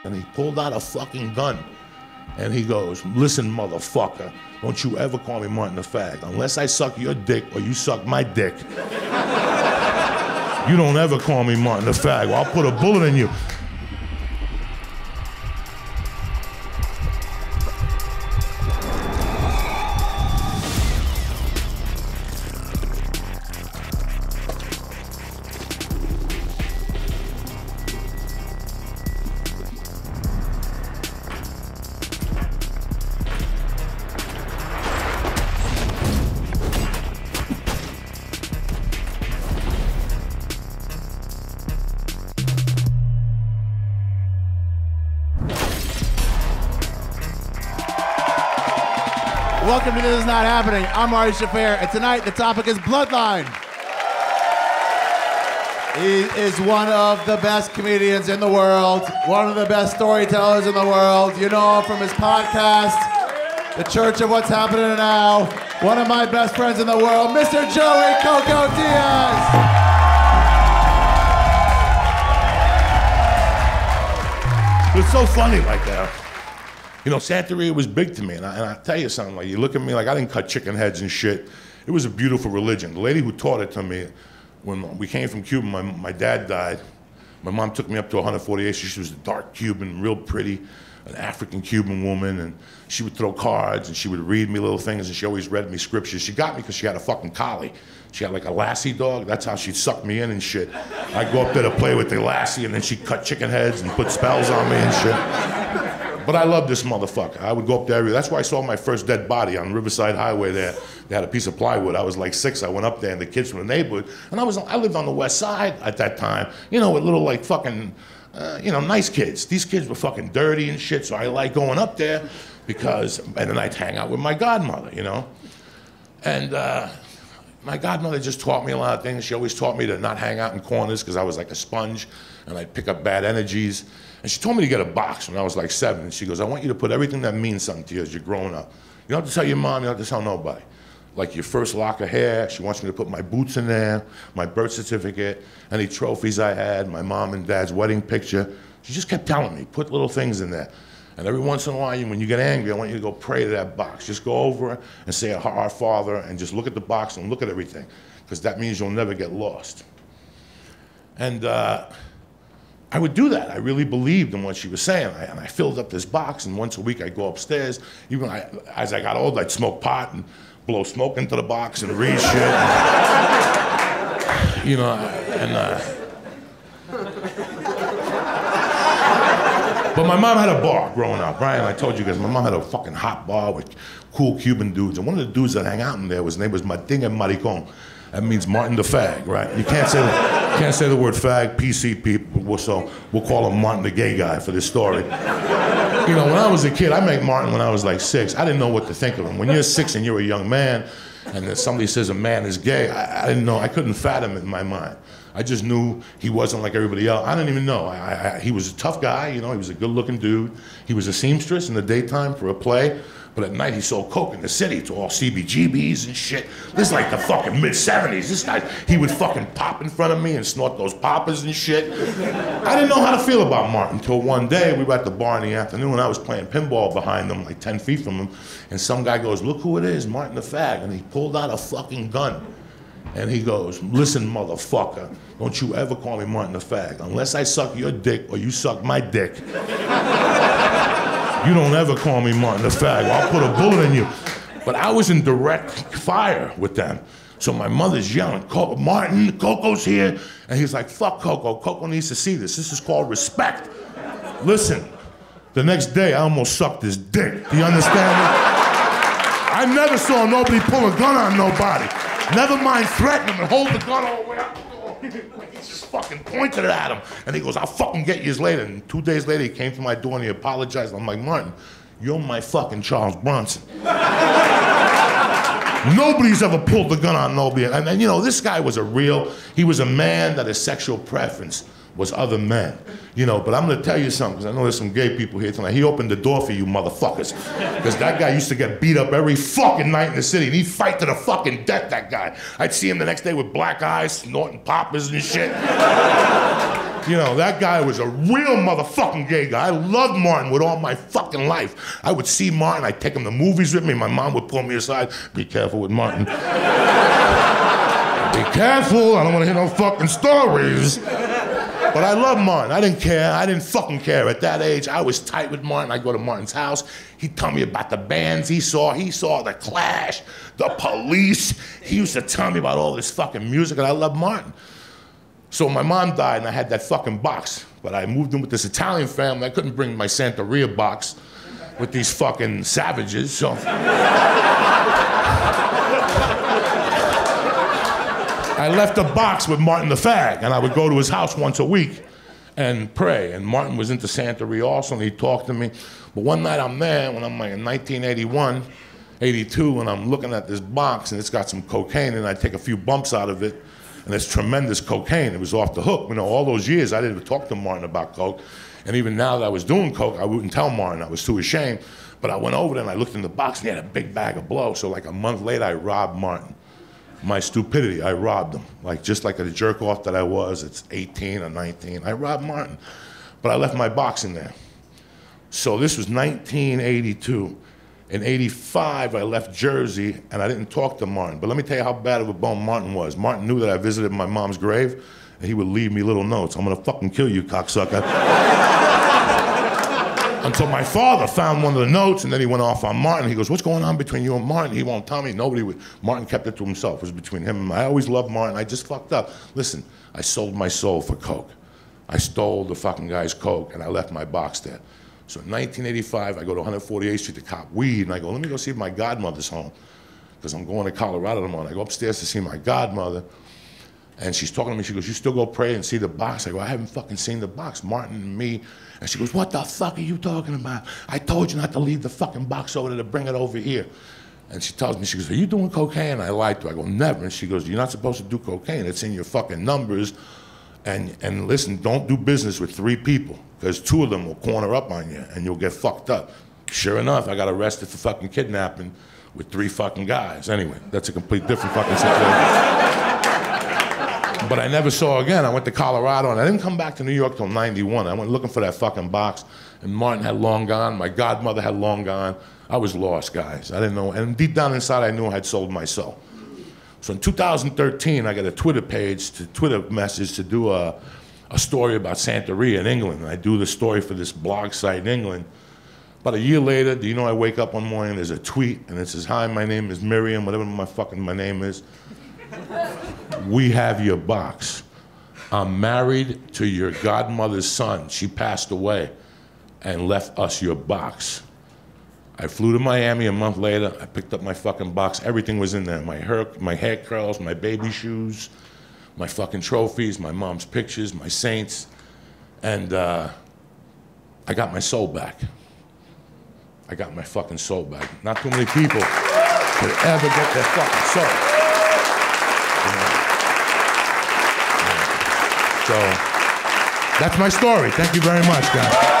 And he pulled out a fucking gun. And he goes, listen, motherfucker, don't you ever call me Martin the Fag. Unless I suck your dick or you suck my dick, you don't ever call me Martin the Fag, or I'll put a bullet in you. Welcome to This Is Not Happening. I'm Ari Shaffir, and tonight the topic is Bloodline. He is one of the best comedians in the world, one of the best storytellers in the world. You know him from his podcast, The Church of What's Happening Now. One of my best friends in the world, Mr. Joey Coco Diaz. It's so funny like that. You know, Santeria was big to me, and I tell you something, like, you look at me like I didn't cut chicken heads and shit. It was a beautiful religion. The lady who taught it to me, when we came from Cuba, my dad died. My mom took me up to 148th. She was a dark Cuban, real pretty, an African Cuban woman, and she would throw cards, and she would read me little things, and she always read me scriptures. She got me because she had a fucking collie. She had like a lassie dog. That's how she'd suck me in and shit. I'd go up there to play with the lassie, and then she'd cut chicken heads and put spells on me and shit. But I loved this motherfucker. I would go up there. That's why I saw my first dead body on Riverside Highway there. They had a piece of plywood. I was like 6. I went up there, and the kids from the neighborhood. And I lived on the west side at that time, you know, with little like fucking, you know, nice kids. These kids were fucking dirty and shit, so I liked going up there because, and then I'd hang out with my godmother, you know. And my godmother just taught me a lot of things. She always taught me to not hang out in corners because I was like a sponge, and I'd pick up bad energies. And she told me to get a box when I was like 7. And she goes, I want you to put everything that means something to you as you're growing up. You don't have to tell your mom, you don't have to tell nobody. Like your first lock of hair, she wants me to put my boots in there, my birth certificate, any trophies I had, my mom and dad's wedding picture. She just kept telling me, put little things in there. And every once in a while, when you get angry, I want you to go pray to that box. Just go over it and say Our Father and just look at the box and look at everything, because that means you'll never get lost. And I would do that. I really believed in what she was saying. And I filled up this box, and once a week I'd go upstairs. Even as I got older, I'd smoke pot and blow smoke into the box and read shit. And, you know, and but my mom had a bar growing up, right? And I told you guys, my mom had a fucking hot bar with cool Cuban dudes. And one of the dudes that hang out in there, his name was Martin Maricon. That means Martin the Fag, right? You can't say the word fag, PC people, so we'll call him Martin the gay guy for this story. You know, when I was a kid, I met Martin when I was like 6. I didn't know what to think of him. When you're 6 and you're a young man, and then somebody says a man is gay, I didn't know, I couldn't fathom it in my mind. I just knew he wasn't like everybody else. I didn't even know. He was a tough guy, you know, he was a good-looking dude. He was a seamstress in the daytime for a play. But at night, he sold coke in the city to all CBGBs and shit. This is like the fucking mid-70s. This guy, he would fucking pop in front of me and snort those poppers and shit. I didn't know how to feel about Martin until one day we were at the bar in the afternoon and I was playing pinball behind him, like 10 feet from him, and some guy goes, look who it is, Martin the Fag. And he pulled out a fucking gun. And he goes, listen, motherfucker, don't you ever call me Martin the Fag. Unless I suck your dick or you suck my dick, you don't ever call me Martin the Fag. I'll put a bullet in you. But I was in direct fire with them. So my mother's yelling, Martin, Coco's here. And he's like, fuck Coco. Coco needs to see this. This is called respect. Listen, the next day I almost sucked his dick. Do you understand me? I never saw nobody pull a gun on nobody. Never mind threaten him and hold the gun all the way out the door. He just fucking pointed it at him. And he goes, I'll fucking get you later. And 2 days later, he came to my door and he apologized. I'm like, Martin, you're my fucking Charles Bronson. Nobody's ever pulled the gun on nobody. And you know, this guy was he was a man that his sexual preference was other men. You know, but I'm gonna tell you something, because I know there's some gay people here tonight. He opened the door for you motherfuckers. Because that guy used to get beat up every fucking night in the city, and he'd fight to the fucking death, that guy. I'd see him the next day with black eyes, snorting poppers and shit. You know, that guy was a real motherfucking gay guy. I loved Martin with all my fucking life. I would see Martin, I'd take him to movies with me. My mom would pull me aside, be careful with Martin. Be careful, I don't wanna hear no fucking stories. But I love Martin. I didn't care. I didn't fucking care. At that age, I was tight with Martin. I'd go to Martin's house. He'd tell me about the bands he saw. He saw The Clash, The Police. He used to tell me about all this fucking music, and I loved Martin. So my mom died, and I had that fucking box. But I moved in with this Italian family. I couldn't bring my Santeria box with these fucking savages, so. I left a box with Martin the Fag, and I would go to his house once a week and pray. And Martin was into Santeria also, and he'd talk to me. But one night I'm there, when I'm like in 1981, 82, and I'm looking at this box, and it's got some cocaine, and I take a few bumps out of it, and it's tremendous cocaine. It was off the hook. You know, all those years, I didn't talk to Martin about coke. And even now that I was doing coke, I wouldn't tell Martin. I was too ashamed. But I went over there, and I looked in the box, and he had a big bag of blow. So like a month later, I robbed Martin. My stupidity, I robbed him. Like, just like a jerk off that I was, it's 18 or 19. I robbed Martin, but I left my box in there. So this was 1982. In 85, I left Jersey, and I didn't talk to Martin. But let me tell you how bad of a bum Martin was. Martin knew that I visited my mom's grave, and he would leave me little notes. I'm gonna fucking kill you, cocksucker. Until my father found one of the notes, and then he went off on Martin. He goes, what's going on between you and Martin? He won't tell me. Nobody would. Martin kept it to himself. It was between him and me. I always loved Martin. I just fucked up. Listen, I sold my soul for coke. I stole the fucking guy's coke, and I left my box there. So in 1985, I go to 148th Street to cop weed, and I go, let me go see if my godmother's home, because I'm going to Colorado tomorrow. I go upstairs to see my godmother, and she's talking to me. She goes, you still go pray and see the box? I go, I haven't fucking seen the box. Martin and me. And she goes, what the fuck are you talking about? I told you not to leave the fucking box over there, to bring it over here. And she tells me, she goes, are you doing cocaine? I lied to her. I go, never. And she goes, you're not supposed to do cocaine. It's in your fucking numbers. And listen, don't do business with 3 people, because 2 of them will corner up on you, and you'll get fucked up. Sure enough, I got arrested for fucking kidnapping with 3 fucking guys. Anyway, that's a complete different fucking situation. But I never saw her again. I went to Colorado, and I didn't come back to New York till 91. I went looking for that fucking box, and Martin had long gone. My godmother had long gone. I was lost, guys. I didn't know. And deep down inside, I knew I had sold my soul. So in 2013, I got a Twitter message to do a story about Santeria in England. And I do the story for this blog site in England. About a year later, do you know I wake up one morning, there's a tweet, and it says, hi, my name is Miriam, whatever my name is. We have your box. I'm married to your godmother's son. She passed away and left us your box. I flew to Miami a month later. I picked up my fucking box. Everything was in there. My hair curls, my baby shoes, my fucking trophies, my mom's pictures, my saints. And I got my soul back. I got my fucking soul back. Not too many people could ever get their fucking soul. So that's my story. Thank you very much, guys.